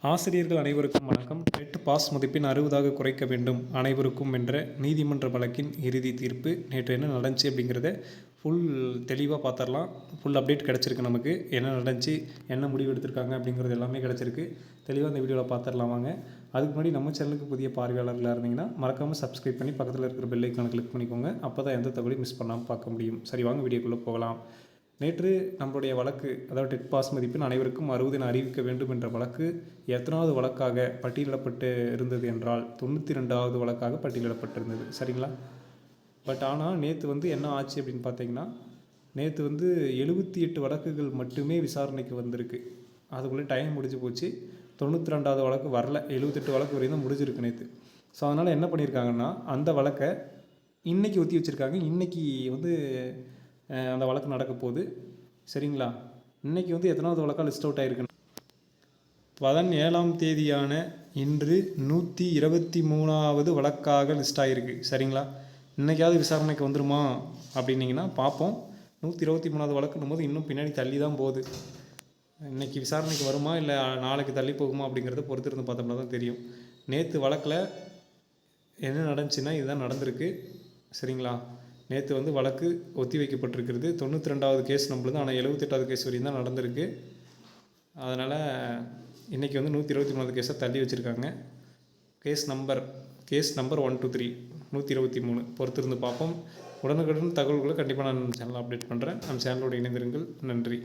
ஆசிரியர்கள் அனைவருக்கும் வணக்கம். டெட் பாஸ் மதிப்பெண் 60ஆக குறைக்க வேண்டும் அனைவருக்கும் என்ற நீதிமன்ற வழக்கின் இறுதி தீர்ப்பு நேற்று என்ன நடந்துச்சு அப்படிங்கிறத ஃபுல் தெளிவாக பார்த்துடலாம். ஃபுல் அப்டேட் கிடச்சிருக்கு. நமக்கு என்ன நடந்துச்சு, என்ன முடிவு எடுத்திருக்காங்க அப்படிங்கிறது எல்லாமே கிடச்சிருக்கு. தெளிவாக இந்த வீடியோவில் பார்த்துடலாம் வாங்க. அதுக்கு முன்னாடி நம்ம சேனலுக்கு புதிய பார்வையாளர்களாக இருந்தீங்கன்னா மறக்காமல் சப்ஸ்கிரைப் பண்ணி பக்கத்தில் இருக்கிற பெல் ஐக்கானை கிளிக் பண்ணிக்கோங்க. அப்போ தான் எந்த தகவலையும் மிஸ் பண்ணாமல் பார்க்க முடியும். சரி, வாங்க வீடியோக்குள்ளே போகலாம். நேற்று நம்மளுடைய வழக்கு, அதாவது டெட் பாஸ் மதிப்பெண் அனைவருக்கும் 60 என அறிவிக்க வேண்டும் என்ற வழக்கு எத்தனாவது வழக்காக பட்டியலிடப்பட்டு இருந்தது என்றால் 92வது வழக்காக பட்டியலிடப்பட்டிருந்தது. சரிங்களா? பட் ஆனால் நேற்று என்ன ஆச்சு அப்படின்னு பார்த்தீங்கன்னா, நேற்று 78 வழக்குகள் மட்டுமே விசாரணைக்கு வந்திருக்கு. அதுக்குள்ளே டைம் முடிஞ்சு போச்சு. 92வது வழக்கு வரல. 78 வழக்கு வரையும் தான் முடிஞ்சிருக்கு நேற்று. ஸோ அதனால் என்ன பண்ணியிருக்காங்கன்னா, அந்த வழக்கை இன்றைக்கி ஒத்தி வச்சுருக்காங்க. இன்றைக்கி அந்த வழக்கு நடக்க போகுது. சரிங்களா? இன்றைக்கி எத்தனாவது வழக்காக லிஸ்ட் அவுட் ஆகிருக்குன்னு 17ஆம் தேதியான இன்று 123வது வழக்காக லிஸ்ட் ஆகிருக்கு. சரிங்களா? இன்றைக்காவது விசாரணைக்கு வந்துருமா அப்படின்னிங்கன்னா பார்ப்போம். 123வது வழக்குன்னும் போது இன்னும் பின்னாடி தள்ளி தான் போகுது. இன்றைக்கி விசாரணைக்கு வருமா இல்லை நாளைக்கு தள்ளி போகுமா அப்படிங்கிறத பொறுத்து இருந்து பார்த்தோம்னா தான் தெரியும். நேற்று வழக்கில் என்ன நடந்துச்சுன்னா இதுதான் நடந்திருக்கு. சரிங்களா? நேற்று வழக்கு ஒத்தி வைக்கப்பட்டிருக்கிறது. 92வது கேஸ் நம்மளுது. ஆனால் 78வது கேஸ் வரையும் தான் நடந்திருக்கு. அதனால் இன்றைக்கி 123வது கேஸை தள்ளி வச்சுருக்காங்க. கேஸ் நம்பர் 123 123 பொறுத்திருந்து பார்ப்போம். உடனுக்குடன் தகவல்களை கண்டிப்பாக நான் சேனலில் அப்டேட் பண்ணுறேன். நம்ம சேனலோடு இணைந்திருங்கள். நன்றி.